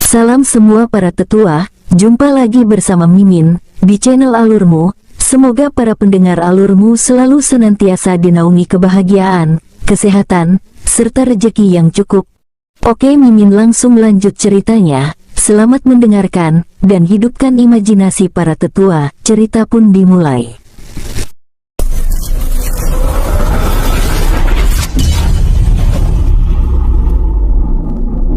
Salam semua para tetua, jumpa lagi bersama Mimin di channel Alurmu. Semoga para pendengar Alurmu selalu senantiasa dinaungi kebahagiaan, kesehatan, serta rezeki yang cukup. Oke, Mimin langsung lanjut ceritanya. Selamat mendengarkan dan hidupkan imajinasi para tetua. Cerita pun dimulai.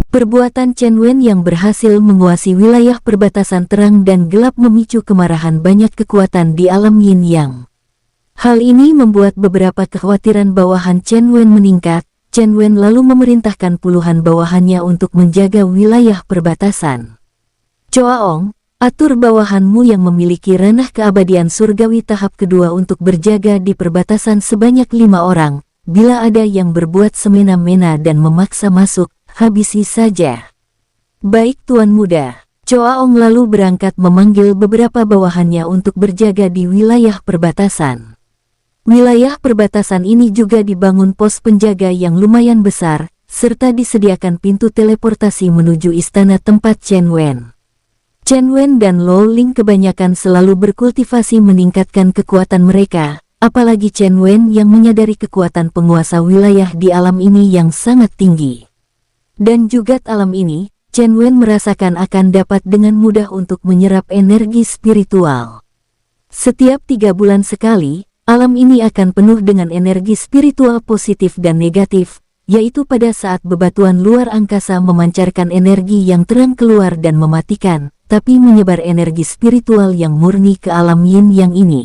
Perbuatan Chen Wen yang berhasil menguasai wilayah perbatasan terang dan gelap memicu kemarahan banyak kekuatan di alam Yin Yang. Hal ini membuat beberapa kekhawatiran bawahan Chen Wen meningkat. Chen Wen lalu memerintahkan puluhan bawahannya untuk menjaga wilayah perbatasan. Choaong, atur bawahanmu yang memiliki ranah keabadian surgawi tahap kedua untuk berjaga di perbatasan sebanyak 5 orang. Bila ada yang berbuat semena-mena dan memaksa masuk, habisi saja. Baik Tuan Muda. Choaong lalu berangkat memanggil beberapa bawahannya untuk berjaga di wilayah perbatasan. Wilayah perbatasan ini juga dibangun pos penjaga yang lumayan besar, serta disediakan pintu teleportasi menuju istana tempat Chen Wen. Chen Wen dan Lo Ling kebanyakan selalu berkultivasi meningkatkan kekuatan mereka, apalagi Chen Wen yang menyadari kekuatan penguasa wilayah di alam ini yang sangat tinggi. Dan juga alam ini, Chen Wen merasakan akan dapat dengan mudah untuk menyerap energi spiritual. Setiap 3 bulan sekali, alam ini akan penuh dengan energi spiritual positif dan negatif, yaitu pada saat bebatuan luar angkasa memancarkan energi yang terang keluar dan mematikan, tapi menyebar energi spiritual yang murni ke alam Yin Yang ini.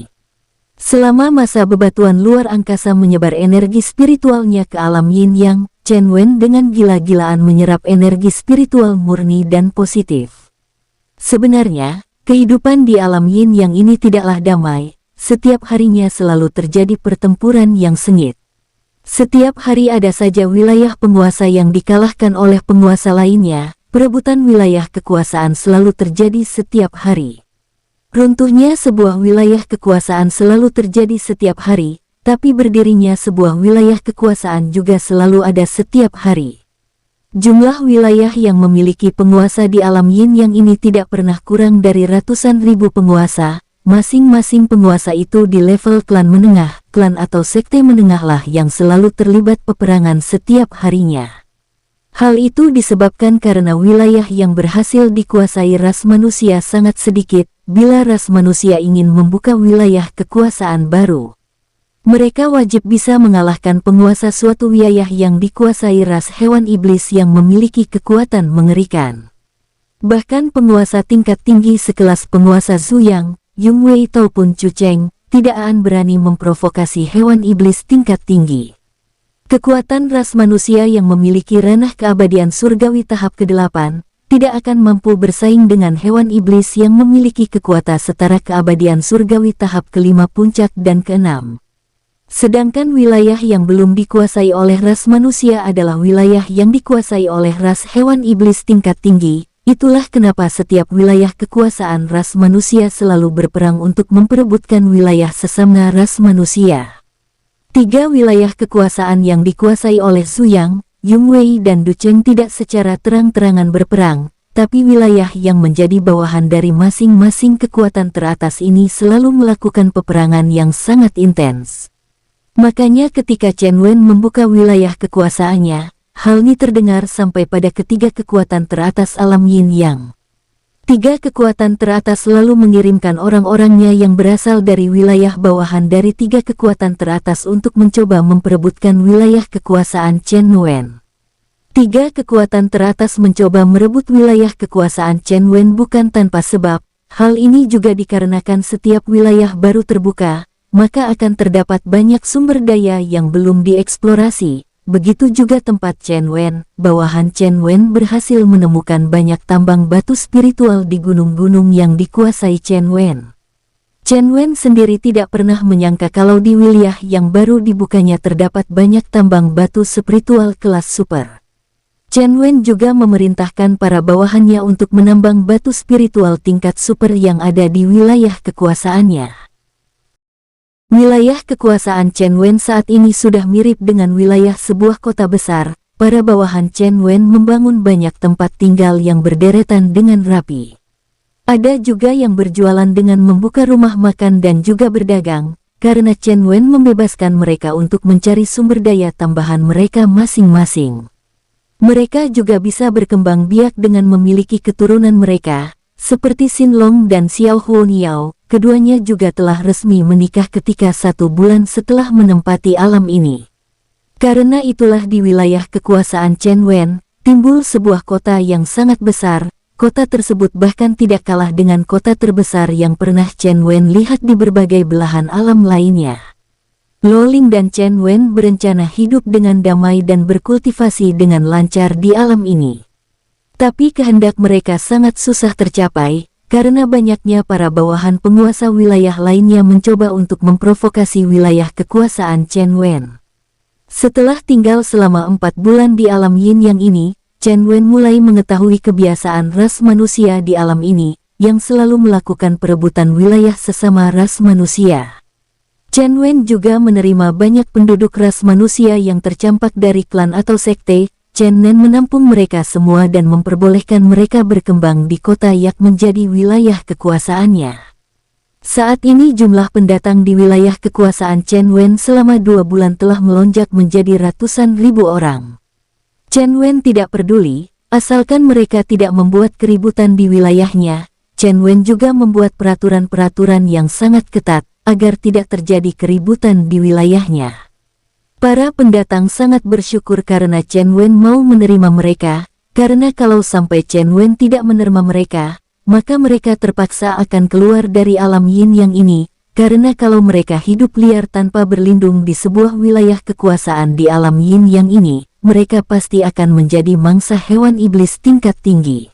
Selama masa bebatuan luar angkasa menyebar energi spiritualnya ke alam Yin Yang, Chen Wen dengan gila-gilaan menyerap energi spiritual murni dan positif. Sebenarnya, kehidupan di alam Yin Yang ini tidaklah damai. Setiap harinya selalu terjadi pertempuran yang sengit. Setiap hari ada saja wilayah penguasa yang dikalahkan oleh penguasa lainnya. Perebutan wilayah kekuasaan selalu terjadi setiap hari. Runtuhnya sebuah wilayah kekuasaan selalu terjadi setiap hari, tapi berdirinya sebuah wilayah kekuasaan juga selalu ada setiap hari. Jumlah wilayah yang memiliki penguasa di alam Yin Yang ini tidak pernah kurang dari ratusan ribu penguasa. Masing-masing penguasa itu di level klan menengah, klan atau sekte menengah lah yang selalu terlibat peperangan setiap harinya. Hal itu disebabkan karena wilayah yang berhasil dikuasai ras manusia sangat sedikit. Bila ras manusia ingin membuka wilayah kekuasaan baru, mereka wajib bisa mengalahkan penguasa suatu wilayah yang dikuasai ras hewan iblis yang memiliki kekuatan mengerikan. Bahkan penguasa tingkat tinggi sekelas penguasa Zuyang, Yung Wei ataupun Chu Cheng tidak akan berani memprovokasi hewan iblis tingkat tinggi. Kekuatan ras manusia yang memiliki ranah keabadian surgawi tahap ke-8 tidak akan mampu bersaing dengan hewan iblis yang memiliki kekuatan setara keabadian surgawi tahap ke-5 puncak dan ke-6. Sedangkan wilayah yang belum dikuasai oleh ras manusia adalah wilayah yang dikuasai oleh ras hewan iblis tingkat tinggi. Itulah kenapa setiap wilayah kekuasaan ras manusia selalu berperang untuk memperebutkan wilayah sesama ras manusia. 3 wilayah kekuasaan yang dikuasai oleh Zuyang, Yung Wei dan Du Cheng tidak secara terang-terangan berperang, tapi wilayah yang menjadi bawahan dari masing-masing kekuatan teratas ini selalu melakukan peperangan yang sangat intens. Makanya ketika Chen Wen membuka wilayah kekuasaannya, hal ini terdengar sampai pada ketiga kekuatan teratas alam Yin Yang. 3 kekuatan teratas selalu mengirimkan orang-orangnya yang berasal dari wilayah bawahan dari 3 kekuatan teratas untuk mencoba memperebutkan wilayah kekuasaan Chen Wen. 3 kekuatan teratas mencoba merebut wilayah kekuasaan Chen Wen bukan tanpa sebab. Hal ini juga dikarenakan setiap wilayah baru terbuka, maka akan terdapat banyak sumber daya yang belum dieksplorasi. Begitu juga tempat Chen Wen. Bawahan Chen Wen berhasil menemukan banyak tambang batu spiritual di gunung-gunung yang dikuasai Chen Wen. Chen Wen sendiri tidak pernah menyangka kalau di wilayah yang baru dibukanya terdapat banyak tambang batu spiritual kelas super. Chen Wen juga memerintahkan para bawahannya untuk menambang batu spiritual tingkat super yang ada di wilayah kekuasaannya. Wilayah kekuasaan Chen Wen saat ini sudah mirip dengan wilayah sebuah kota besar, para bawahan Chen Wen membangun banyak tempat tinggal yang berderetan dengan rapi. Ada juga yang berjualan dengan membuka rumah makan dan juga berdagang, karena Chen Wen membebaskan mereka untuk mencari sumber daya tambahan mereka masing-masing. Mereka juga bisa berkembang biak dengan memiliki keturunan mereka, seperti Xin Long dan Xiao Huoniao. Keduanya juga telah resmi menikah ketika 1 bulan setelah menempati alam ini. Karena itulah di wilayah kekuasaan Chen Wen, timbul sebuah kota yang sangat besar. Kota tersebut bahkan tidak kalah dengan kota terbesar yang pernah Chen Wen lihat di berbagai belahan alam lainnya. Lo Ling dan Chen Wen berencana hidup dengan damai dan berkultivasi dengan lancar di alam ini. Tapi kehendak mereka sangat susah tercapai, karena banyaknya para bawahan penguasa wilayah lainnya mencoba untuk memprovokasi wilayah kekuasaan Chen Wen. Setelah tinggal selama 4 bulan di alam Yin Yang ini, Chen Wen mulai mengetahui kebiasaan ras manusia di alam ini, yang selalu melakukan perebutan wilayah sesama ras manusia. Chen Wen juga menerima banyak penduduk ras manusia yang tercampak dari klan atau sekte. Chen Nen menampung mereka semua dan memperbolehkan mereka berkembang di kota Yak menjadi wilayah kekuasaannya. Saat ini jumlah pendatang di wilayah kekuasaan Chen Wen selama 2 bulan telah melonjak menjadi ratusan ribu orang. Chen Wen tidak peduli, asalkan mereka tidak membuat keributan di wilayahnya. Chen Wen juga membuat peraturan-peraturan yang sangat ketat, agar tidak terjadi keributan di wilayahnya. Para pendatang sangat bersyukur karena Chen Wen mau menerima mereka, karena kalau sampai Chen Wen tidak menerima mereka, maka mereka terpaksa akan keluar dari alam Yin Yang ini, karena kalau mereka hidup liar tanpa berlindung di sebuah wilayah kekuasaan di alam Yin Yang ini, mereka pasti akan menjadi mangsa hewan iblis tingkat tinggi.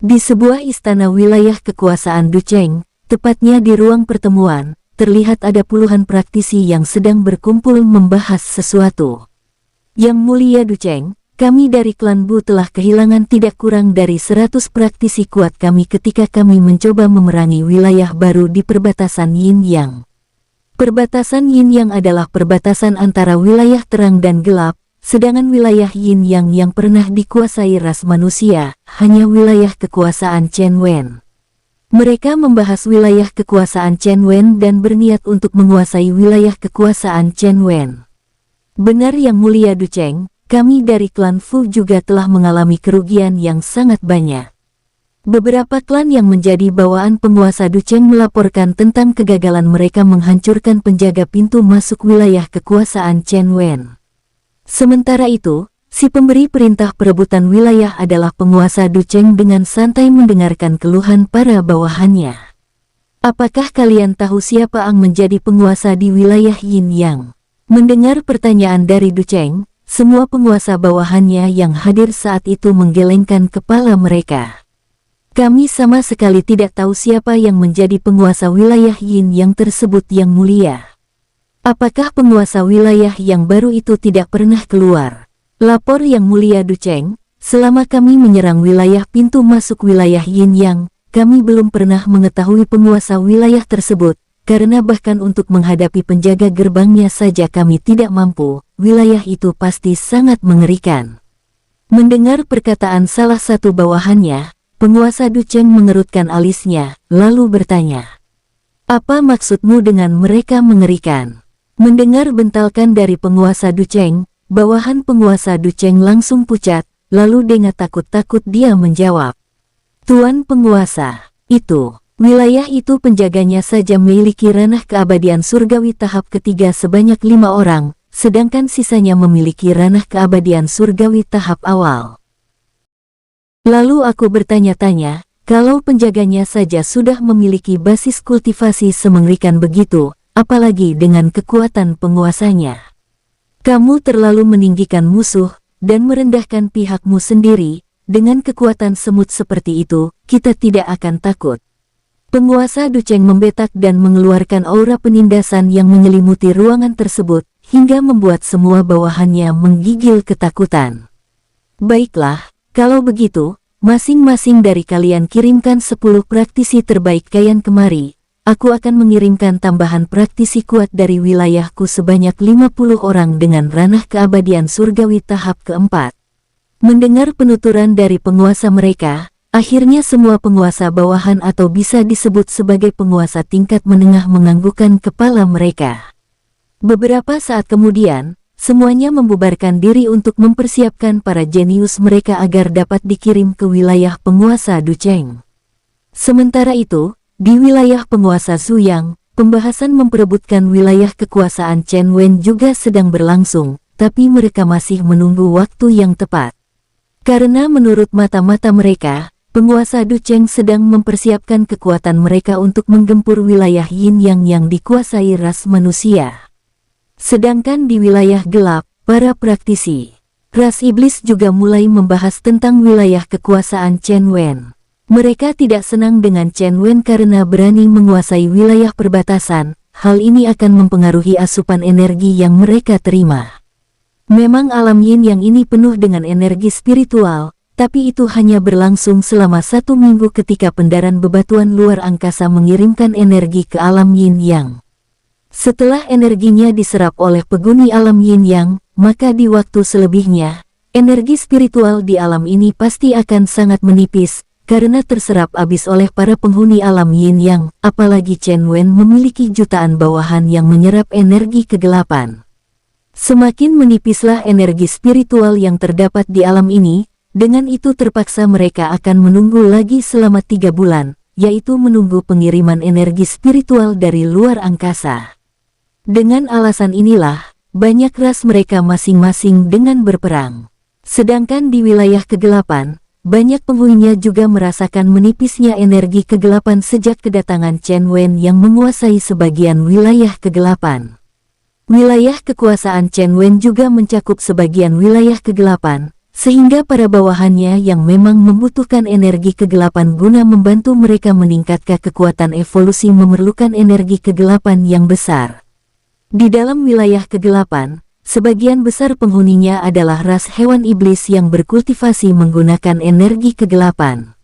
Di sebuah istana wilayah kekuasaan Ducheng, tepatnya di ruang pertemuan, terlihat ada puluhan praktisi yang sedang berkumpul membahas sesuatu. Yang Mulia Ducheng, kami dari klan Bu telah kehilangan tidak kurang dari 100 praktisi kuat kami ketika kami mencoba memerangi wilayah baru di perbatasan Yin Yang. Perbatasan Yin Yang adalah perbatasan antara wilayah terang dan gelap, sedangkan wilayah Yin Yang yang pernah dikuasai ras manusia, hanya wilayah kekuasaan Chen Wen. Mereka membahas wilayah kekuasaan Chen Wen dan berniat untuk menguasai wilayah kekuasaan Chen Wen. Benar Yang Mulia Ducheng, kami dari klan Fu juga telah mengalami kerugian yang sangat banyak. Beberapa klan yang menjadi bawaan penguasa Ducheng melaporkan tentang kegagalan mereka menghancurkan penjaga pintu masuk wilayah kekuasaan Chen Wen. Sementara itu, si pemberi perintah perebutan wilayah adalah penguasa Ducheng dengan santai mendengarkan keluhan para bawahannya. Apakah kalian tahu siapa yang menjadi penguasa di wilayah Yin Yang? Mendengar pertanyaan dari Ducheng, semua penguasa bawahannya yang hadir saat itu menggelengkan kepala mereka. Kami sama sekali tidak tahu siapa yang menjadi penguasa wilayah Yin Yang tersebut Yang Mulia. Apakah penguasa wilayah yang baru itu tidak pernah keluar? Lapor Yang Mulia Ducheng, selama kami menyerang wilayah pintu masuk wilayah Yin Yang, kami belum pernah mengetahui penguasa wilayah tersebut, karena bahkan untuk menghadapi penjaga gerbangnya saja kami tidak mampu. Wilayah itu pasti sangat mengerikan. Mendengar perkataan salah satu bawahannya, penguasa Ducheng mengerutkan alisnya, lalu bertanya, "Apa maksudmu dengan mereka mengerikan?" Mendengar bentakan dari penguasa Ducheng, bawahan penguasa Ducheng langsung pucat, lalu dengan takut-takut dia menjawab, "Tuan penguasa, wilayah itu penjaganya saja memiliki ranah keabadian surgawi tahap ketiga sebanyak 5 orang, sedangkan sisanya memiliki ranah keabadian surgawi tahap awal." Lalu aku bertanya-tanya, kalau penjaganya saja sudah memiliki basis kultivasi semengerikan begitu, apalagi dengan kekuatan penguasanya. Kamu terlalu meninggikan musuh, dan merendahkan pihakmu sendiri. Dengan kekuatan semut seperti itu, kita tidak akan takut. Penguasa Ducheng membetak dan mengeluarkan aura penindasan yang menyelimuti ruangan tersebut, hingga membuat semua bawahannya menggigil ketakutan. Baiklah, kalau begitu, masing-masing dari kalian kirimkan 10 praktisi terbaik kalian kemari. aku akan mengirimkan tambahan praktisi kuat dari wilayahku sebanyak 50 orang dengan ranah keabadian surgawi tahap keempat. Mendengar penuturan dari penguasa mereka, akhirnya semua penguasa bawahan atau bisa disebut sebagai penguasa tingkat menengah menganggukkan kepala mereka. Beberapa saat kemudian, semuanya membubarkan diri untuk mempersiapkan para jenius mereka agar dapat dikirim ke wilayah penguasa Ducheng. Sementara itu, di wilayah penguasa Zuyang, pembahasan memperebutkan wilayah kekuasaan Chen Wen juga sedang berlangsung, tapi mereka masih menunggu waktu yang tepat. Karena menurut mata-mata mereka, penguasa Ducheng sedang mempersiapkan kekuatan mereka untuk menggempur wilayah Yin Yang yang dikuasai ras manusia. Sedangkan di wilayah gelap, para praktisi ras iblis juga mulai membahas tentang wilayah kekuasaan Chen Wen. Mereka tidak senang dengan Chen Wen karena berani menguasai wilayah perbatasan. Hal ini akan mempengaruhi asupan energi yang mereka terima. Memang alam Yin Yang ini penuh dengan energi spiritual, tapi itu hanya berlangsung selama 1 minggu ketika pendaran bebatuan luar angkasa mengirimkan energi ke alam Yin Yang. Setelah energinya diserap oleh penghuni alam Yin Yang, maka di waktu selebihnya, energi spiritual di alam ini pasti akan sangat menipis, karena terserap habis oleh para penghuni alam Yin Yang, apalagi Chen Wen memiliki jutaan bawahan yang menyerap energi kegelapan. Semakin menipislah energi spiritual yang terdapat di alam ini, dengan itu terpaksa mereka akan menunggu lagi selama 3 bulan, yaitu menunggu pengiriman energi spiritual dari luar angkasa. Dengan alasan inilah, banyak ras mereka masing-masing dengan berperang. Sedangkan di wilayah kegelapan, banyak penghuninya juga merasakan menipisnya energi kegelapan sejak kedatangan Chen Wen yang menguasai sebagian wilayah kegelapan. Wilayah kekuasaan Chen Wen juga mencakup sebagian wilayah kegelapan, sehingga para bawahannya yang memang membutuhkan energi kegelapan guna membantu mereka meningkatkan kekuatan evolusi memerlukan energi kegelapan yang besar. Di dalam wilayah kegelapan, sebagian besar penghuninya adalah ras hewan iblis yang berkultivasi menggunakan energi kegelapan.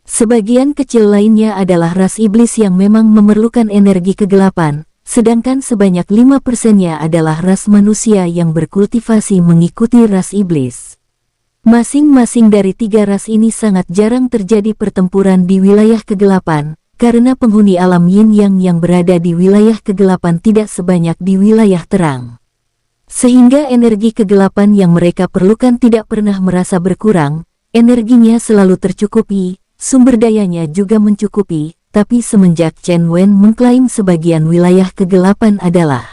Sebagian kecil lainnya adalah ras iblis yang memang memerlukan energi kegelapan, sedangkan sebanyak 5%-nya adalah ras manusia yang berkultivasi mengikuti ras iblis. Masing-masing dari 3 ras ini sangat jarang terjadi pertempuran di wilayah kegelapan, karena penghuni alam Yin Yang berada di wilayah kegelapan tidak sebanyak di wilayah terang. Sehingga energi kegelapan yang mereka perlukan tidak pernah merasa berkurang, energinya selalu tercukupi, sumber dayanya juga mencukupi. Tapi semenjak Chen Wen mengklaim sebagian wilayah kegelapan adalah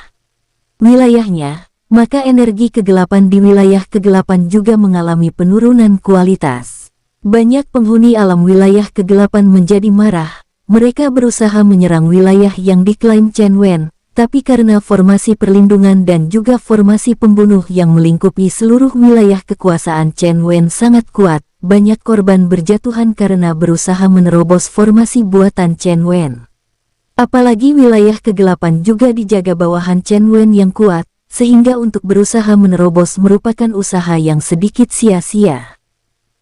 wilayahnya, maka energi kegelapan di wilayah kegelapan juga mengalami penurunan kualitas. Banyak penghuni alam wilayah kegelapan menjadi marah, mereka berusaha menyerang wilayah yang diklaim Chen Wen, tapi karena formasi perlindungan dan juga formasi pembunuh yang melingkupi seluruh wilayah kekuasaan Chen Wen sangat kuat, banyak korban berjatuhan karena berusaha menerobos formasi buatan Chen Wen. Apalagi wilayah kegelapan juga dijaga bawahan Chen Wen yang kuat, sehingga untuk berusaha menerobos merupakan usaha yang sedikit sia-sia.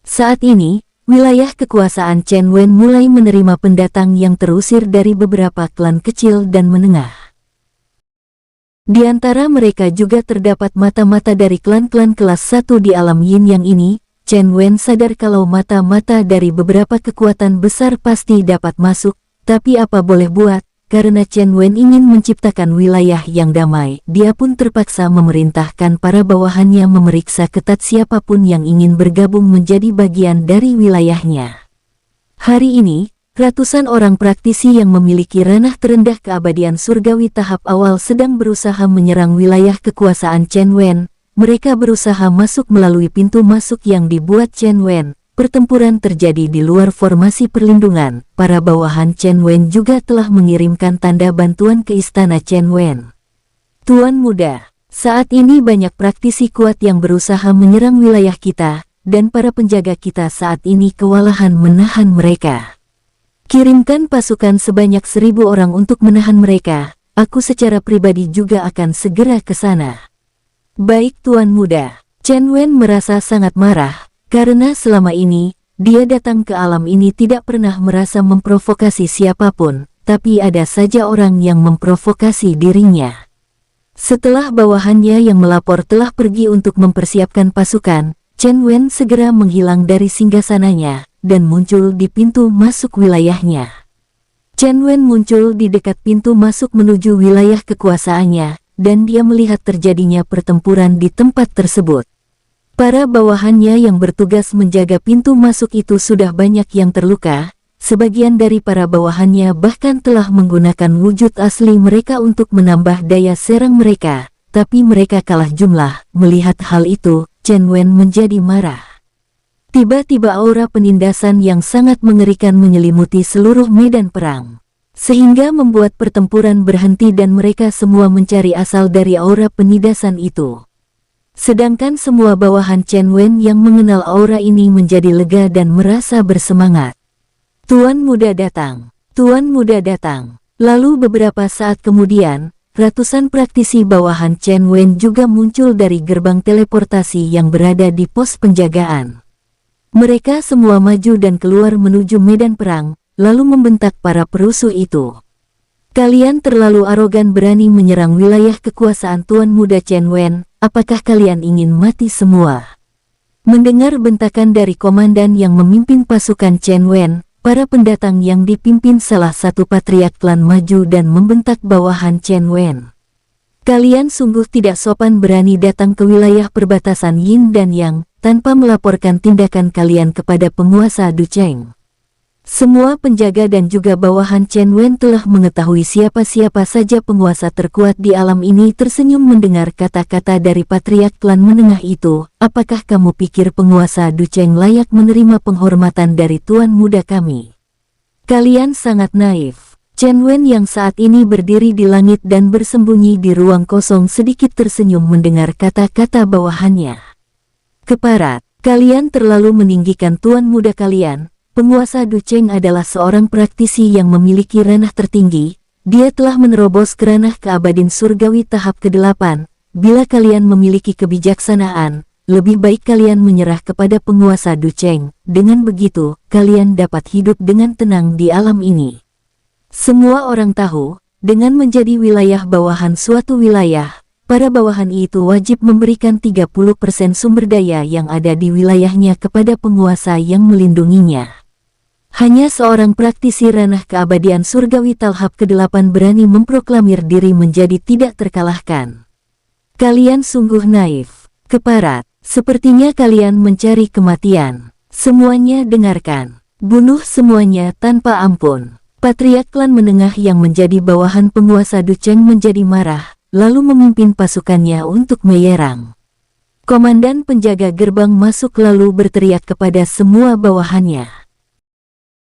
Saat ini, wilayah kekuasaan Chen Wen mulai menerima pendatang yang terusir dari beberapa klan kecil dan menengah. Di antara mereka juga terdapat mata-mata dari klan-klan kelas 1 di alam Yin Yang ini. Chen Wen sadar kalau mata-mata dari beberapa kekuatan besar pasti dapat masuk, tapi apa boleh buat, karena Chen Wen ingin menciptakan wilayah yang damai, dia pun terpaksa memerintahkan para bawahannya memeriksa ketat siapapun yang ingin bergabung menjadi bagian dari wilayahnya. Hari ini, ratusan orang praktisi yang memiliki ranah terendah keabadian surgawi tahap awal sedang berusaha menyerang wilayah kekuasaan Chen Wen. Mereka berusaha masuk melalui pintu masuk yang dibuat Chen Wen. Pertempuran terjadi di luar formasi perlindungan. Para bawahan Chen Wen juga telah mengirimkan tanda bantuan ke istana Chen Wen. Tuan Muda, saat ini banyak praktisi kuat yang berusaha menyerang wilayah kita, dan para penjaga kita saat ini kewalahan menahan mereka. Kirimkan pasukan sebanyak 1000 orang untuk menahan mereka. Aku secara pribadi juga akan segera ke sana. Baik Tuan Muda. Chen Wen merasa sangat marah, karena selama ini, dia datang ke alam ini tidak pernah merasa memprovokasi siapapun, tapi ada saja orang yang memprovokasi dirinya. Setelah bawahannya yang melapor telah pergi untuk mempersiapkan pasukan, Chen Wen segera menghilang dari singgasananya dan muncul di pintu masuk wilayahnya. Chen Wen muncul di dekat pintu masuk menuju wilayah kekuasaannya, dan dia melihat terjadinya pertempuran di tempat tersebut. Para bawahannya yang bertugas menjaga pintu masuk itu sudah banyak yang terluka. Sebagian dari para bawahannya bahkan telah menggunakan wujud asli mereka untuk menambah daya serang mereka, tapi mereka kalah jumlah. Melihat hal itu, Chen Wen menjadi marah. Tiba-tiba aura penindasan yang sangat mengerikan menyelimuti seluruh medan perang, sehingga membuat pertempuran berhenti dan mereka semua mencari asal dari aura penindasan itu. Sedangkan semua bawahan Chen Wen yang mengenal aura ini menjadi lega dan merasa bersemangat. Tuan muda datang, Tuan muda datang. Lalu beberapa saat kemudian, ratusan praktisi bawahan Chen Wen juga muncul dari gerbang teleportasi yang berada di pos penjagaan. Mereka semua maju dan keluar menuju medan perang, lalu membentak para perusuh itu. Kalian terlalu arogan berani menyerang wilayah kekuasaan Tuan muda Chen Wen, apakah kalian ingin mati semua? Mendengar bentakan dari komandan yang memimpin pasukan Chen Wen, para pendatang yang dipimpin salah satu patriark klan maju dan membentak bawahan Chen Wen. Kalian sungguh tidak sopan berani datang ke wilayah perbatasan Yin dan Yang, tanpa melaporkan tindakan kalian kepada penguasa Ducheng. Semua penjaga dan juga bawahan Chen Wen telah mengetahui siapa-siapa saja penguasa terkuat di alam ini. Tersenyum mendengar kata-kata dari patriark klan menengah itu. Apakah kamu pikir penguasa Ducheng layak menerima penghormatan dari tuan muda kami? Kalian sangat naif. Chen Wen yang saat ini berdiri di langit dan bersembunyi di ruang kosong sedikit tersenyum mendengar kata-kata bawahannya. Keparat, kalian terlalu meninggikan tuan muda kalian. Penguasa Ducheng adalah seorang praktisi yang memiliki ranah tertinggi. Dia telah menerobos ke ranah keabadian surgawi tahap ke-8. Bila kalian memiliki kebijaksanaan, lebih baik kalian menyerah kepada penguasa Ducheng. Dengan begitu, kalian dapat hidup dengan tenang di alam ini. Semua orang tahu, dengan menjadi wilayah bawahan suatu wilayah, para bawahan itu wajib memberikan 30% sumber daya yang ada di wilayahnya kepada penguasa yang melindunginya. Hanya seorang praktisi ranah keabadian surgawi tahap ke-8 berani memproklamir diri menjadi tidak terkalahkan. Kalian sungguh naif, keparat, sepertinya kalian mencari kematian. Semuanya dengarkan, bunuh semuanya tanpa ampun. Patriark klan menengah yang menjadi bawahan penguasa Ducheng menjadi marah, lalu memimpin pasukannya untuk menyerang. Komandan penjaga gerbang masuk lalu berteriak kepada semua bawahannya.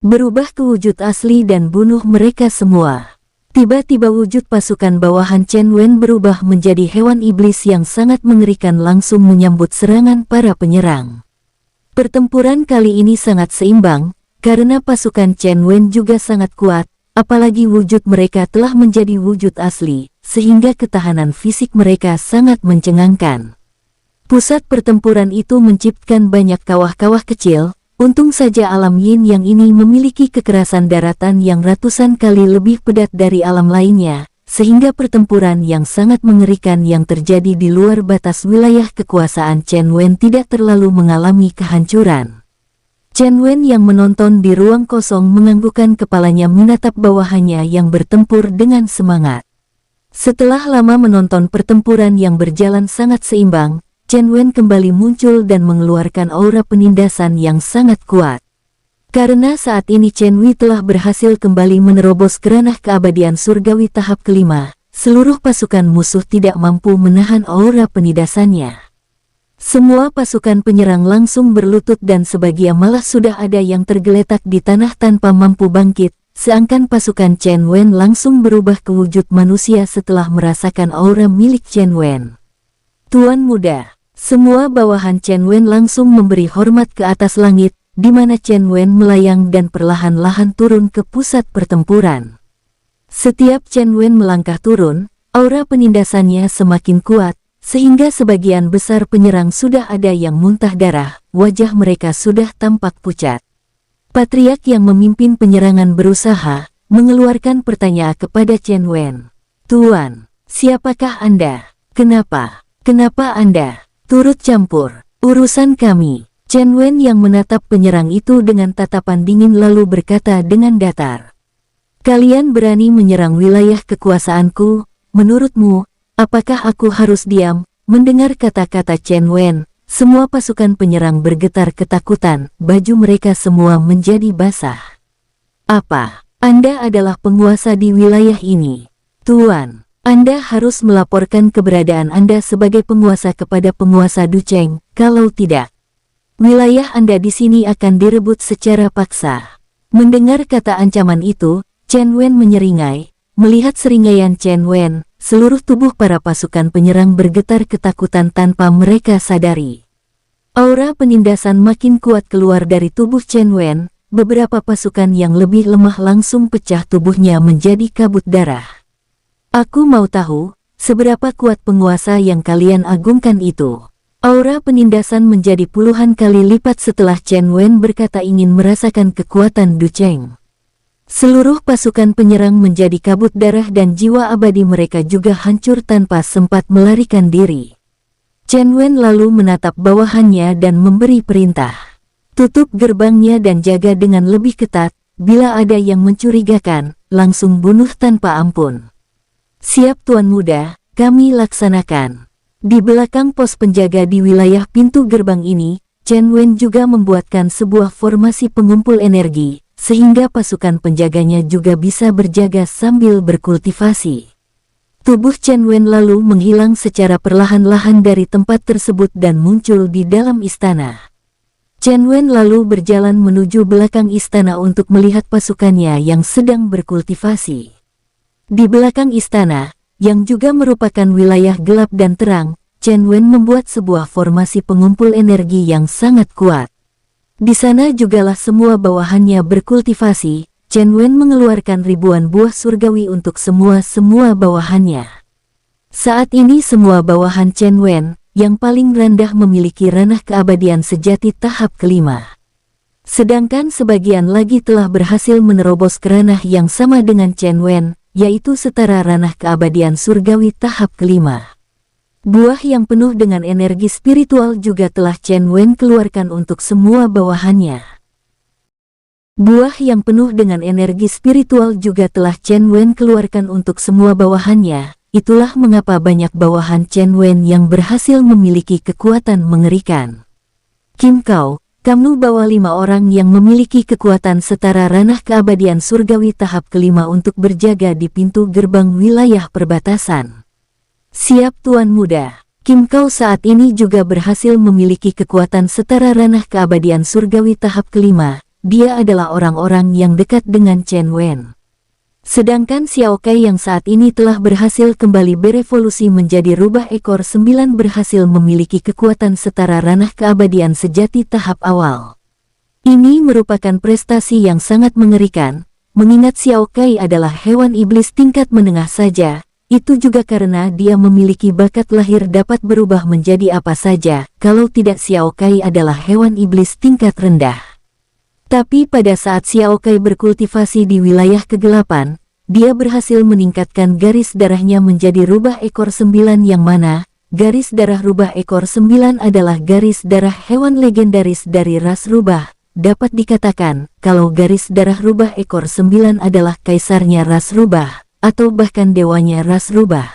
Berubah ke wujud asli dan bunuh mereka semua. Tiba-tiba wujud pasukan bawahan Chen Wen berubah menjadi hewan iblis yang sangat mengerikan langsung menyambut serangan para penyerang. Pertempuran kali ini sangat seimbang, karena pasukan Chen Wen juga sangat kuat, apalagi wujud mereka telah menjadi wujud asli, sehingga ketahanan fisik mereka sangat mencengangkan. Pusat pertempuran itu menciptakan banyak kawah-kawah kecil. Untung saja alam Yin yang ini memiliki kekerasan daratan yang ratusan kali lebih pedat dari alam lainnya, sehingga pertempuran yang sangat mengerikan yang terjadi di luar batas wilayah kekuasaan Chen Wen tidak terlalu mengalami kehancuran. Chen Wen yang menonton di ruang kosong menganggukkan kepalanya menatap bawahannya yang bertempur dengan semangat. Setelah lama menonton pertempuran yang berjalan sangat seimbang, Chen Wen kembali muncul dan mengeluarkan aura penindasan yang sangat kuat. Karena saat ini Chen Wen telah berhasil kembali menerobos ke ranah keabadian surgawi tahap ke-5, seluruh pasukan musuh tidak mampu menahan aura penindasannya. Semua pasukan penyerang langsung berlutut dan sebagian malah sudah ada yang tergeletak di tanah tanpa mampu bangkit, sedangkan pasukan Chen Wen langsung berubah ke wujud manusia setelah merasakan aura milik Chen Wen. Tuan muda. Semua bawahan Chen Wen langsung memberi hormat ke atas langit, di mana Chen Wen melayang dan perlahan-lahan turun ke pusat pertempuran. Setiap Chen Wen melangkah turun, aura penindasannya semakin kuat, sehingga sebagian besar penyerang sudah ada yang muntah darah, wajah mereka sudah tampak pucat. Patriark yang memimpin penyerangan berusaha, mengeluarkan pertanyaan kepada Chen Wen. Tuan, siapakah Anda? Kenapa Anda turut campur urusan kami? Chen Wen yang menatap penyerang itu dengan tatapan dingin lalu berkata dengan datar. Kalian berani menyerang wilayah kekuasaanku, menurutmu, apakah aku harus diam? Mendengar kata-kata Chen Wen, semua pasukan penyerang bergetar ketakutan, baju mereka semua menjadi basah. Apa? Anda adalah penguasa di wilayah ini. Tuan, Anda harus melaporkan keberadaan Anda sebagai penguasa kepada penguasa Ducheng, kalau tidak, wilayah Anda di sini akan direbut secara paksa. Mendengar kata ancaman itu, Chen Wen menyeringai. Melihat seringaian Chen Wen, seluruh tubuh para pasukan penyerang bergetar ketakutan tanpa mereka sadari. Aura penindasan makin kuat keluar dari tubuh Chen Wen, beberapa pasukan yang lebih lemah langsung pecah tubuhnya menjadi kabut darah. Aku mau tahu, seberapa kuat penguasa yang kalian agungkan itu. Aura penindasan menjadi puluhan kali lipat setelah Chen Wen berkata ingin merasakan kekuatan Ducheng. Seluruh pasukan penyerang menjadi kabut darah dan jiwa abadi mereka juga hancur tanpa sempat melarikan diri. Chen Wen lalu menatap bawahannya dan memberi perintah. Tutup gerbangnya dan jaga dengan lebih ketat, bila ada yang mencurigakan, langsung bunuh tanpa ampun. Siap Tuan Muda, kami laksanakan. Di belakang pos penjaga di wilayah pintu gerbang ini, Chen Wen juga membuatkan sebuah formasi pengumpul energi, sehingga pasukan penjaganya juga bisa berjaga sambil berkultivasi. Tubuh Chen Wen lalu menghilang secara perlahan-lahan dari tempat tersebut dan muncul di dalam istana. Chen Wen lalu berjalan menuju belakang istana untuk melihat pasukannya yang sedang berkultivasi. Di belakang istana, yang juga merupakan wilayah gelap dan terang, Chen Wen membuat sebuah formasi pengumpul energi yang sangat kuat. Di sana jugalah semua bawahannya berkultivasi. Chen Wen mengeluarkan ribuan buah surgawi untuk semua bawahannya. Saat ini semua bawahan Chen Wen, yang paling rendah memiliki ranah keabadian sejati tahap kelima. Sedangkan sebagian lagi telah berhasil menerobos ke ranah yang sama dengan Chen Wen, yaitu setara ranah keabadian surgawi tahap kelima. Buah yang penuh dengan energi spiritual juga telah Chen Wen keluarkan untuk semua bawahannya. Buah yang penuh dengan energi spiritual juga telah Chen Wen keluarkan untuk semua bawahannya. Itulah mengapa banyak bawahan Chen Wen yang berhasil memiliki kekuatan mengerikan. Kim Kao, kamu bawa 5 orang yang memiliki kekuatan setara ranah keabadian surgawi tahap kelima untuk berjaga di pintu gerbang wilayah perbatasan. Siap Tuan Muda. Kim Kao saat ini juga berhasil memiliki kekuatan setara ranah keabadian surgawi tahap kelima. Dia adalah orang-orang yang dekat dengan Chen Wen. Sedangkan Xiao Kai yang saat ini telah berhasil kembali berevolusi menjadi rubah ekor 9 berhasil memiliki kekuatan setara ranah keabadian sejati tahap awal. Ini merupakan prestasi yang sangat mengerikan, mengingat Xiao Kai adalah hewan iblis tingkat menengah saja. Itu juga karena dia memiliki bakat lahir dapat berubah menjadi apa saja, kalau tidak Xiao Kai adalah hewan iblis tingkat rendah. Tapi pada saat Xiao Kai berkultivasi di wilayah kegelapan, dia berhasil meningkatkan garis darahnya menjadi rubah ekor 9 yang mana, garis darah rubah ekor 9 adalah garis darah hewan legendaris dari ras rubah. Dapat dikatakan, kalau garis darah rubah ekor 9 adalah kaisarnya ras rubah, atau bahkan dewanya ras rubah.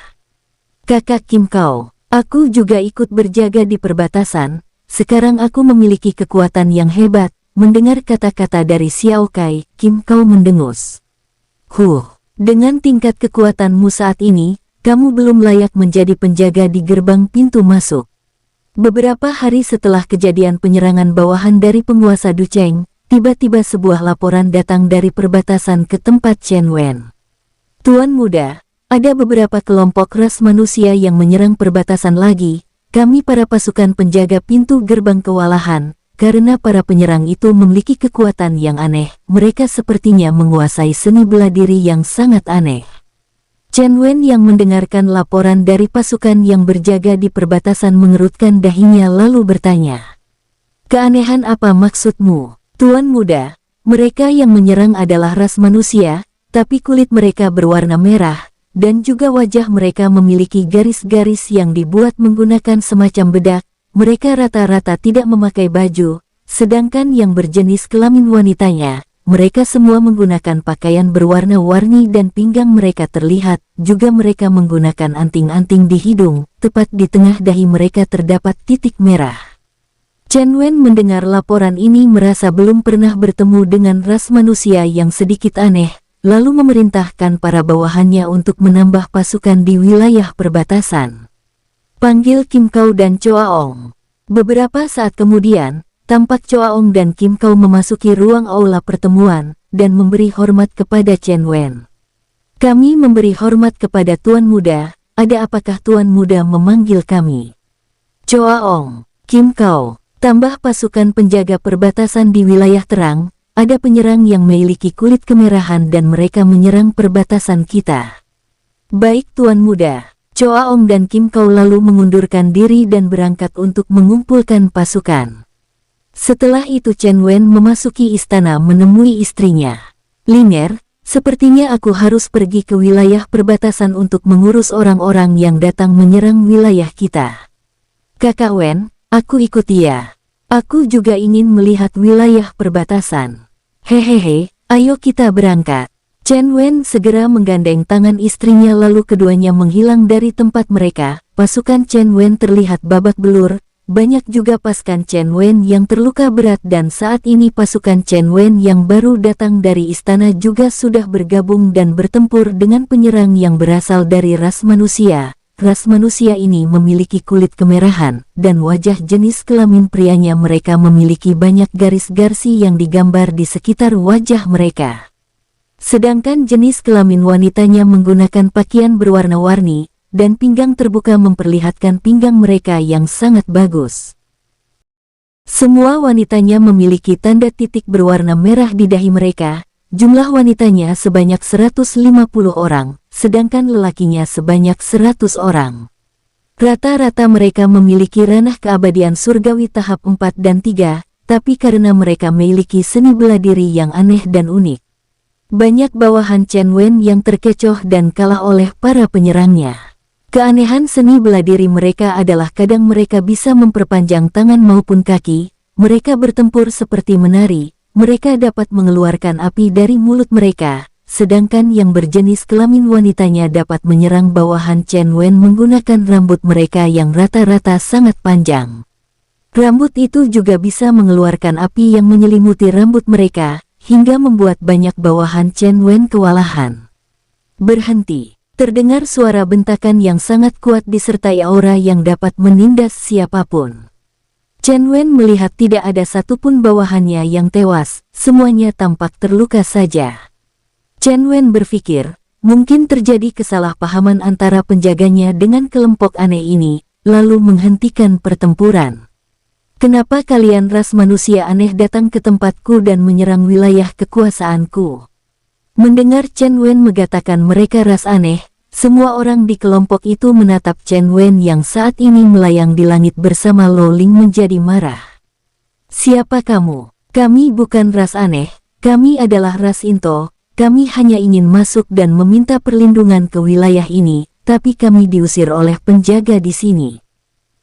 Kakak Kim Kao, aku juga ikut berjaga di perbatasan, sekarang aku memiliki kekuatan yang hebat. Mendengar kata-kata dari Xiao Kai, Kim Kao mendengus. Dengan tingkat kekuatanmu saat ini, kamu belum layak menjadi penjaga di gerbang pintu masuk. Beberapa hari setelah kejadian penyerangan bawahan dari penguasa Ducheng, tiba-tiba sebuah laporan datang dari perbatasan ke tempat Chen Wen. Tuan Muda, ada beberapa kelompok ras manusia yang menyerang perbatasan lagi. Kami para pasukan penjaga pintu gerbang kewalahan, karena para penyerang itu memiliki kekuatan yang aneh. Mereka sepertinya menguasai seni bela diri yang sangat aneh. Chen Wen yang mendengarkan laporan dari pasukan yang berjaga di perbatasan mengerutkan dahinya lalu bertanya. Keanehan apa maksudmu? Tuan Muda, mereka yang menyerang adalah ras manusia. tapi kulit mereka berwarna merah, dan juga wajah mereka memiliki garis-garis yang dibuat menggunakan semacam bedak. Mereka rata-rata tidak memakai baju, sedangkan yang berjenis kelamin wanitanya, mereka semua menggunakan pakaian berwarna-warni dan pinggang mereka terlihat, juga mereka menggunakan anting-anting di hidung, tepat di tengah dahi mereka terdapat titik merah. Chen Wen mendengar laporan ini merasa belum pernah bertemu dengan ras manusia yang sedikit aneh, lalu memerintahkan para bawahannya untuk menambah pasukan di wilayah perbatasan. Panggil Kim Kau dan Choa Ong. Beberapa saat kemudian, tampak Choa Ong dan Kim Kau memasuki ruang aula pertemuan, dan memberi hormat kepada Chen Wen. Kami memberi hormat kepada Tuan Muda, ada apakah Tuan Muda memanggil kami? Choa Ong, Kim Kau. Tambah pasukan penjaga perbatasan di wilayah terang, ada penyerang yang memiliki kulit kemerahan dan mereka menyerang perbatasan kita. Baik Tuan Muda, Choa Ong dan Kim Kau lalu mengundurkan diri dan berangkat untuk mengumpulkan pasukan. Setelah itu Chen Wen memasuki istana menemui istrinya. Linger, sepertinya aku harus pergi ke wilayah perbatasan untuk mengurus orang-orang yang datang menyerang wilayah kita. Kakak Wen, aku ikut ya. Aku juga ingin melihat wilayah perbatasan. Hehehe, ayo kita berangkat. Chen Wen segera menggandeng tangan istrinya lalu keduanya menghilang dari tempat mereka. Pasukan Chen Wen terlihat babak belur, banyak juga pasukan Chen Wen yang terluka berat dan saat ini pasukan Chen Wen yang baru datang dari istana juga sudah bergabung dan bertempur dengan penyerang yang berasal dari ras manusia. Ras manusia ini memiliki kulit kemerahan, dan wajah jenis kelamin prianya mereka memiliki banyak garis-garis yang digambar di sekitar wajah mereka. Sedangkan jenis kelamin wanitanya menggunakan pakaian berwarna-warni, dan pinggang terbuka memperlihatkan pinggang mereka yang sangat bagus. Semua wanitanya memiliki tanda titik berwarna merah di dahi mereka. Jumlah wanitanya sebanyak 150 orang, sedangkan lelakinya sebanyak 100 orang. Rata-rata mereka memiliki ranah keabadian surgawi tahap 4 dan 3, tapi karena mereka memiliki seni bela diri yang aneh dan unik. Banyak bawahan Chen Wen yang terkecoh dan kalah oleh para penyerangnya. Keanehan seni bela diri mereka adalah kadang mereka bisa memperpanjang tangan maupun kaki, mereka bertempur seperti menari. Mereka dapat mengeluarkan api dari mulut mereka, sedangkan yang berjenis kelamin wanitanya dapat menyerang bawahan Chen Wen menggunakan rambut mereka yang rata-rata sangat panjang. Rambut itu juga bisa mengeluarkan api yang menyelimuti rambut mereka, hingga membuat banyak bawahan Chen Wen kewalahan. Berhenti, terdengar suara bentakan yang sangat kuat disertai aura yang dapat menindas siapapun. Chen Wen melihat tidak ada satupun bawahannya yang tewas, semuanya tampak terluka saja. Chen Wen berpikir, mungkin terjadi kesalahpahaman antara penjaganya dengan kelompok aneh ini, lalu menghentikan pertempuran. Kenapa kalian ras manusia aneh datang ke tempatku dan menyerang wilayah kekuasaanku? Mendengar Chen Wen mengatakan mereka ras aneh, semua orang di kelompok itu menatap Chen Wen yang saat ini melayang di langit bersama Lo Ling menjadi marah. Siapa kamu? Kami bukan ras aneh, kami adalah ras Into, kami hanya ingin masuk dan meminta perlindungan ke wilayah ini, tapi kami diusir oleh penjaga di sini.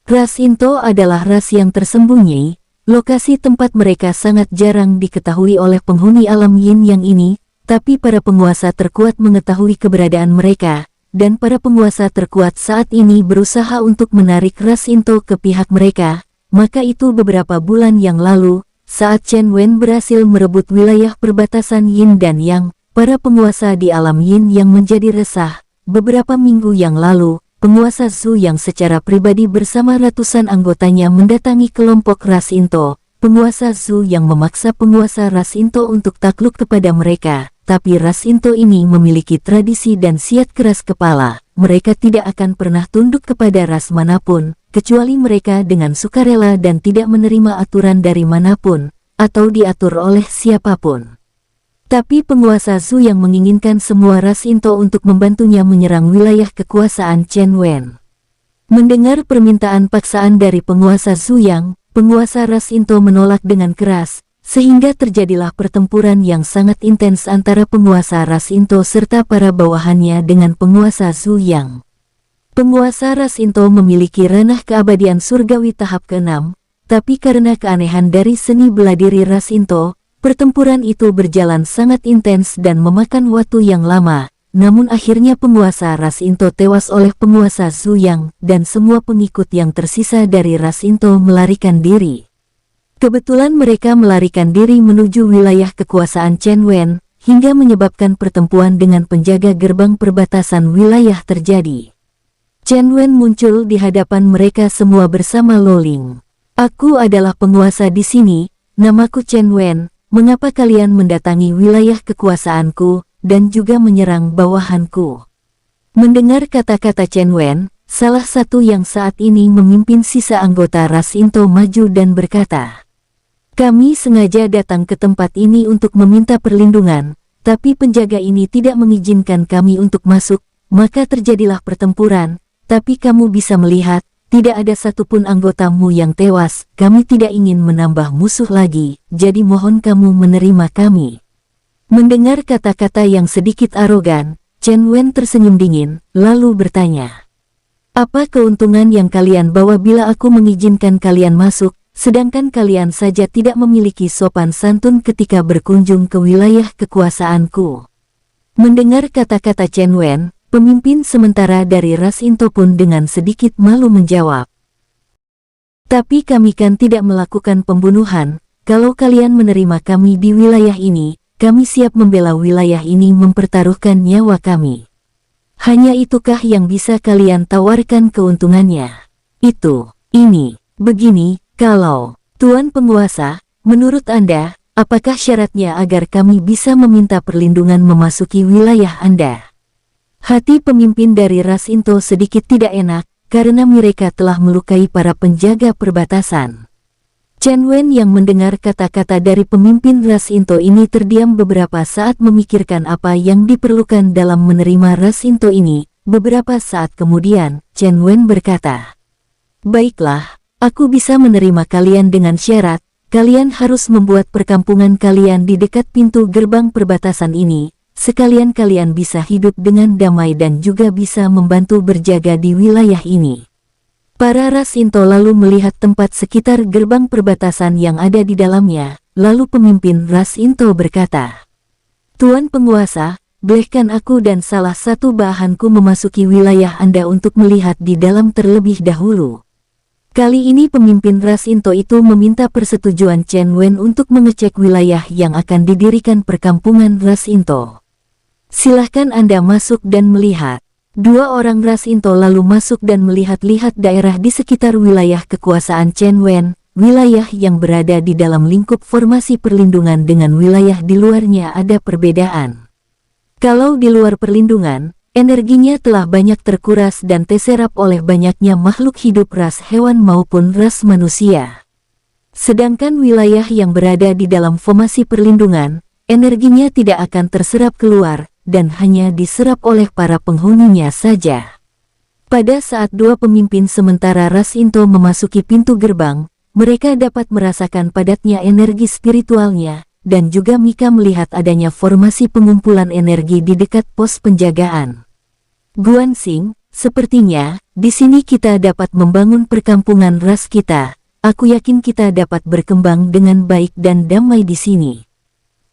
Ras Into adalah ras yang tersembunyi, lokasi tempat mereka sangat jarang diketahui oleh penghuni alam Yin yang ini, tapi para penguasa terkuat mengetahui keberadaan mereka. Dan para penguasa terkuat saat ini berusaha untuk menarik ras Into ke pihak mereka, maka itu beberapa bulan yang lalu, saat Chen Wen berhasil merebut wilayah perbatasan Yin dan Yang, para penguasa di alam Yin yang menjadi resah. Beberapa minggu yang lalu, penguasa Zhu yang secara pribadi bersama ratusan anggotanya mendatangi kelompok ras Into, penguasa Zhu yang memaksa penguasa ras Into untuk takluk kepada mereka. Tapi ras Into ini memiliki tradisi dan siat keras kepala, mereka tidak akan pernah tunduk kepada ras manapun, kecuali mereka dengan sukarela dan tidak menerima aturan dari manapun, atau diatur oleh siapapun. Tapi penguasa Zhu yang menginginkan semua ras Into untuk membantunya menyerang wilayah kekuasaan Chen Wen. Mendengar permintaan paksaan dari penguasa Zhu yang, penguasa ras Into menolak dengan keras. sehingga terjadilah pertempuran yang sangat intens antara penguasa ras Into serta para bawahannya dengan penguasa Zhu Yang. Penguasa ras Into memiliki ranah keabadian surgawi tahap ke-6, tapi karena keanehan dari seni bela diri ras Into, pertempuran itu berjalan sangat intens dan memakan waktu yang lama. Namun akhirnya penguasa ras Into tewas oleh penguasa Zhu Yang, dan semua pengikut yang tersisa dari ras Into melarikan diri. Kebetulan mereka melarikan diri menuju wilayah kekuasaan Chen Wen, hingga menyebabkan pertempuran dengan penjaga gerbang perbatasan wilayah terjadi. Chen Wen muncul di hadapan mereka semua bersama Lo Ling. "Aku adalah penguasa di sini, namaku Chen Wen, mengapa kalian mendatangi wilayah kekuasaanku, dan juga menyerang bawahanku?" Mendengar kata-kata Chen Wen, salah satu yang saat ini memimpin sisa anggota ras Into maju dan berkata, "Kami sengaja datang ke tempat ini untuk meminta perlindungan, tapi penjaga ini tidak mengizinkan kami untuk masuk, maka terjadilah pertempuran, tapi kamu bisa melihat, tidak ada satupun anggotamu yang tewas. Kami tidak ingin menambah musuh lagi, jadi mohon kamu menerima kami." Mendengar kata-kata yang sedikit arogan, Chen Wen tersenyum dingin, lalu bertanya, "Apa keuntungan yang kalian bawa bila aku mengizinkan kalian masuk, sedangkan kalian saja tidak memiliki sopan santun ketika berkunjung ke wilayah kekuasaanku?" Mendengar kata-kata Chen Wen, pemimpin sementara dari ras Into pun dengan sedikit malu menjawab, "Tapi kami kan tidak melakukan pembunuhan. Kalau kalian menerima kami di wilayah ini, kami siap membela wilayah ini mempertaruhkan nyawa kami. Hanya itukah yang bisa kalian tawarkan keuntungannya? Begini, kalau Tuan Penguasa, menurut Anda, apakah syaratnya agar kami bisa meminta perlindungan memasuki wilayah Anda?" Hati pemimpin dari ras Into sedikit tidak enak, karena mereka telah melukai para penjaga perbatasan. Chen Wen yang mendengar kata-kata dari pemimpin ras Into ini terdiam beberapa saat memikirkan apa yang diperlukan dalam menerima ras Into ini. Beberapa saat kemudian, Chen Wen berkata, "Baiklah, aku bisa menerima kalian dengan syarat, kalian harus membuat perkampungan kalian di dekat pintu gerbang perbatasan ini. Sekalian kalian bisa hidup dengan damai dan juga bisa membantu berjaga di wilayah ini." Para ras Into lalu melihat tempat sekitar gerbang perbatasan yang ada di dalamnya, lalu pemimpin ras Into berkata, "Tuan Penguasa, bolehkan aku dan salah satu bawahanku memasuki wilayah Anda untuk melihat di dalam terlebih dahulu?" Kali ini pemimpin ras Into itu meminta persetujuan Chen Wen untuk mengecek wilayah yang akan didirikan perkampungan ras Into. "Silahkan Anda masuk dan melihat." Dua orang ras Into lalu masuk dan melihat-lihat daerah di sekitar wilayah kekuasaan Chen Wen, wilayah yang berada di dalam lingkup formasi perlindungan dengan wilayah di luarnya ada perbedaan. Kalau di luar perlindungan, energinya telah banyak terkuras dan terserap oleh banyaknya makhluk hidup ras hewan maupun ras manusia. Sedangkan wilayah yang berada di dalam formasi perlindungan, energinya tidak akan terserap keluar, dan hanya diserap oleh para penghuninya saja. Pada saat dua pemimpin sementara ras Into memasuki pintu gerbang, mereka dapat merasakan padatnya energi spiritualnya, dan juga Mika melihat adanya formasi pengumpulan energi di dekat pos penjagaan. "Guansing, sepertinya di sini kita dapat membangun perkampungan ras kita. Aku yakin kita dapat berkembang dengan baik dan damai di sini."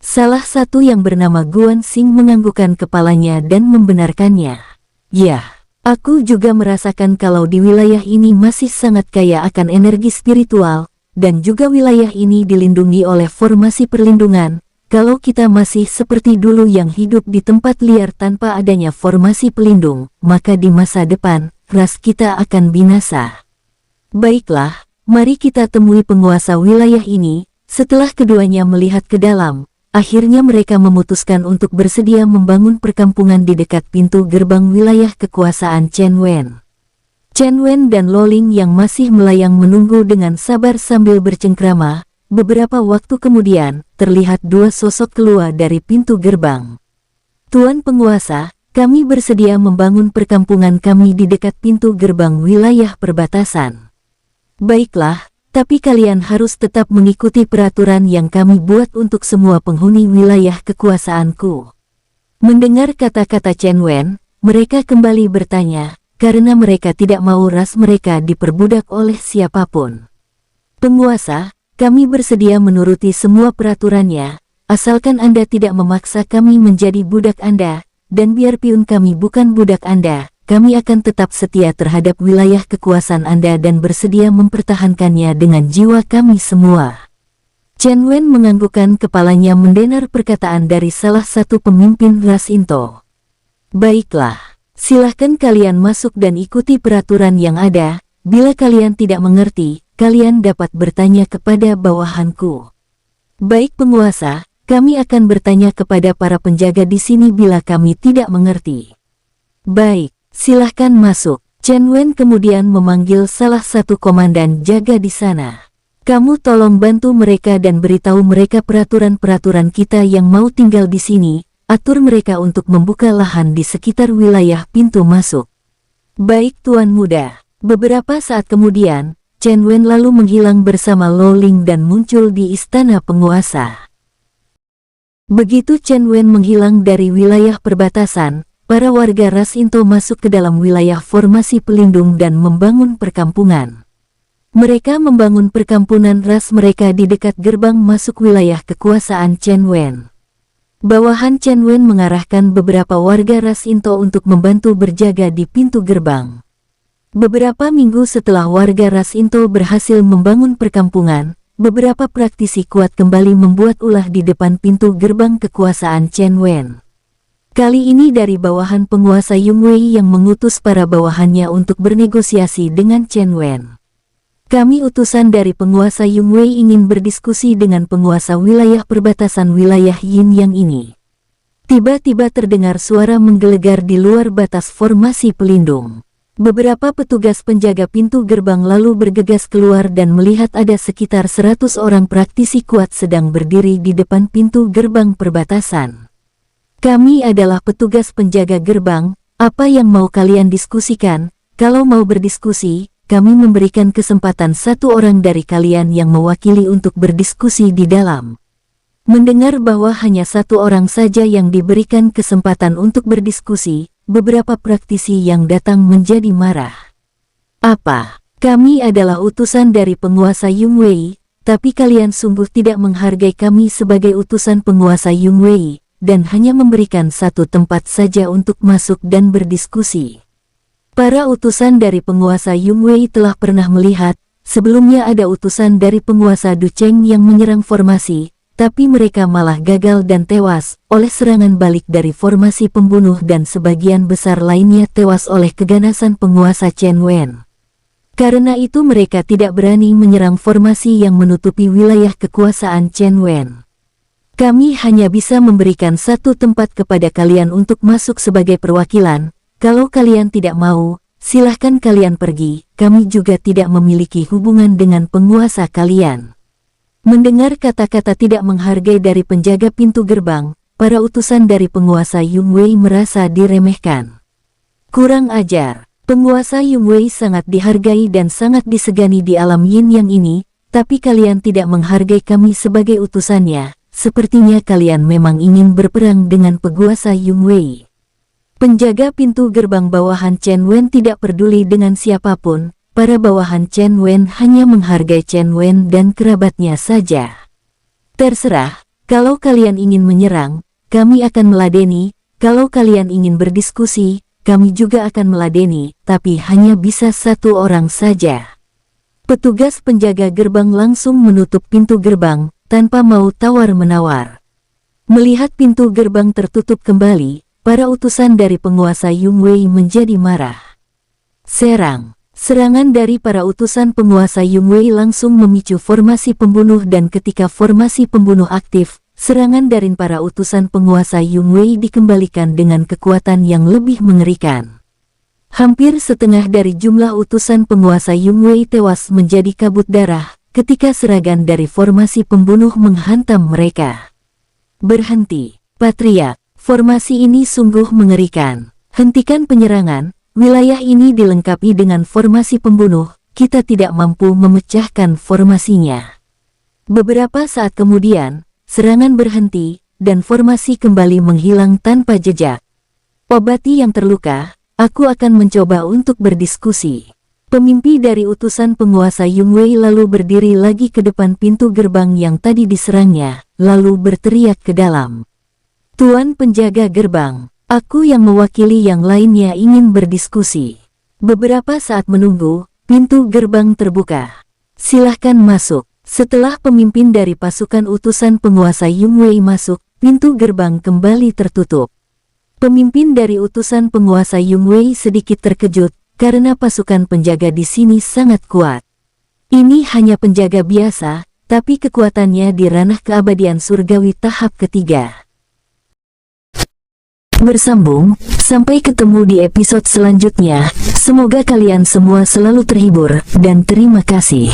Salah satu yang bernama Guansing menganggukkan kepalanya dan membenarkannya. "Ya, aku juga merasakan kalau di wilayah ini masih sangat kaya akan energi spiritual, dan juga wilayah ini dilindungi oleh formasi perlindungan. Kalau kita masih seperti dulu yang hidup di tempat liar tanpa adanya formasi pelindung, maka di masa depan, ras kita akan binasa. Baiklah, mari kita temui penguasa wilayah ini." Setelah keduanya melihat ke dalam, akhirnya mereka memutuskan untuk bersedia membangun perkampungan di dekat pintu gerbang wilayah kekuasaan Chen Wen. Chen Wen dan Lo Ling yang masih melayang menunggu dengan sabar sambil bercengkrama. Beberapa waktu kemudian, terlihat dua sosok keluar dari pintu gerbang. "Tuan Penguasa, kami bersedia membangun perkampungan kami di dekat pintu gerbang wilayah perbatasan." "Baiklah, Tapi kalian harus tetap mengikuti peraturan yang kami buat untuk semua penghuni wilayah kekuasaanku." Mendengar kata-kata Chen Wen, mereka kembali bertanya, karena mereka tidak mau ras mereka diperbudak oleh siapapun. "Penguasa, kami bersedia menuruti semua peraturannya, asalkan Anda tidak memaksa kami menjadi budak Anda, dan biarpun kami bukan budak Anda, kami akan tetap setia terhadap wilayah kekuasaan Anda dan bersedia mempertahankannya dengan jiwa kami semua." Chen Wen menganggukkan kepalanya mendengar perkataan dari salah satu pemimpin ras Into. "Baiklah, silahkan kalian masuk dan ikuti peraturan yang ada. Bila kalian tidak mengerti, kalian dapat bertanya kepada bawahanku." "Baik penguasa, kami akan bertanya kepada para penjaga di sini bila kami tidak mengerti." "Baik. Silahkan masuk." Chen Wen kemudian memanggil salah satu komandan jaga di sana. "Kamu tolong bantu mereka dan beritahu mereka peraturan-peraturan kita yang mau tinggal di sini. Atur mereka untuk membuka lahan di sekitar wilayah pintu masuk." "Baik Tuan Muda." Beberapa saat kemudian, Chen Wen lalu menghilang bersama Lo Ling dan muncul di istana penguasa. Begitu Chen Wen menghilang dari wilayah perbatasan, para warga ras Into masuk ke dalam wilayah formasi pelindung dan membangun perkampungan. Mereka membangun perkampungan ras mereka di dekat gerbang masuk wilayah kekuasaan Chen Wen. Bawahan Chen Wen mengarahkan beberapa warga ras Into untuk membantu berjaga di pintu gerbang. Beberapa minggu setelah warga ras Into berhasil membangun perkampungan, beberapa praktisi kuat kembali membuat ulah di depan pintu gerbang kekuasaan Chen Wen. Kali ini dari bawahan penguasa Yung Wei yang mengutus para bawahannya untuk bernegosiasi dengan Chen Wen. "Kami utusan dari penguasa Yung Wei ingin berdiskusi dengan penguasa wilayah perbatasan wilayah Yin Yang ini." Tiba-tiba terdengar suara menggelegar di luar batas formasi pelindung. Beberapa petugas penjaga pintu gerbang lalu bergegas keluar dan melihat ada sekitar 100 orang praktisi kuat sedang berdiri di depan pintu gerbang perbatasan. "Kami adalah petugas penjaga gerbang, apa yang mau kalian diskusikan? Kalau mau berdiskusi, kami memberikan kesempatan satu orang dari kalian yang mewakili untuk berdiskusi di dalam." Mendengar bahwa hanya satu orang saja yang diberikan kesempatan untuk berdiskusi, beberapa praktisi yang datang menjadi marah. "Apa? Kami adalah utusan dari penguasa Yung Wei, tapi kalian sungguh tidak menghargai kami sebagai utusan penguasa Yung Wei, dan hanya memberikan satu tempat saja untuk masuk dan berdiskusi." Para utusan dari penguasa Yung Wei telah pernah melihat, sebelumnya ada utusan dari penguasa Du Cheng yang menyerang formasi, tapi mereka malah gagal dan tewas oleh serangan balik dari formasi pembunuh dan sebagian besar lainnya tewas oleh keganasan penguasa Chen Wen. Karena itu mereka tidak berani menyerang formasi yang menutupi wilayah kekuasaan Chen Wen. "Kami hanya bisa memberikan satu tempat kepada kalian untuk masuk sebagai perwakilan. Kalau kalian tidak mau, silahkan kalian pergi. Kami juga tidak memiliki hubungan dengan penguasa kalian." Mendengar kata-kata tidak menghargai dari penjaga pintu gerbang, para utusan dari penguasa Yung Wei merasa diremehkan. "Kurang ajar." Penguasa Yung Wei sangat dihargai dan sangat disegani di alam Yin Yang ini, tapi kalian tidak menghargai kami sebagai utusannya. Sepertinya kalian memang ingin berperang dengan penguasa Yung Wei. Penjaga pintu gerbang bawahan Chen Wen tidak peduli dengan siapapun. Para bawahan Chen Wen hanya menghargai Chen Wen dan kerabatnya saja. "Terserah, kalau kalian ingin menyerang, kami akan meladeni. Kalau kalian ingin berdiskusi, kami juga akan meladeni, tapi hanya bisa satu orang saja." Petugas penjaga gerbang langsung menutup pintu gerbang, tanpa mau tawar-menawar. Melihat pintu gerbang tertutup kembali, para utusan dari penguasa Yung Wei menjadi marah. Serang. Serangan dari para utusan penguasa Yung Wei langsung memicu formasi pembunuh dan ketika formasi pembunuh aktif, serangan dari para utusan penguasa Yung Wei dikembalikan dengan kekuatan yang lebih mengerikan. Hampir setengah dari jumlah utusan penguasa Yung Wei tewas menjadi kabut darah ketika serangan dari formasi pembunuh menghantam mereka. "Berhenti, Patriark, formasi ini sungguh mengerikan. Hentikan penyerangan. Wilayah ini dilengkapi dengan formasi pembunuh, kita tidak mampu memecahkan formasinya. Beberapa saat kemudian, serangan berhenti, dan formasi kembali menghilang tanpa jejak. Obati yang terluka, aku akan mencoba untuk berdiskusi. Pemimpi dari utusan penguasa Yungwei lalu berdiri lagi ke depan pintu gerbang yang tadi diserangnya, lalu berteriak ke dalam. Tuan penjaga gerbang, aku yang mewakili yang lainnya ingin berdiskusi. Beberapa saat menunggu, pintu gerbang terbuka. Silahkan masuk. Setelah pemimpin dari pasukan utusan penguasa Yungwei masuk, pintu gerbang kembali tertutup. Pemimpin dari utusan penguasa Yungwei sedikit terkejut, karena pasukan penjaga di sini sangat kuat. Ini hanya penjaga biasa, tapi kekuatannya di ranah keabadian surgawi tahap ketiga. Bersambung, sampai ketemu di episode selanjutnya. Semoga kalian semua selalu terhibur, dan terima kasih.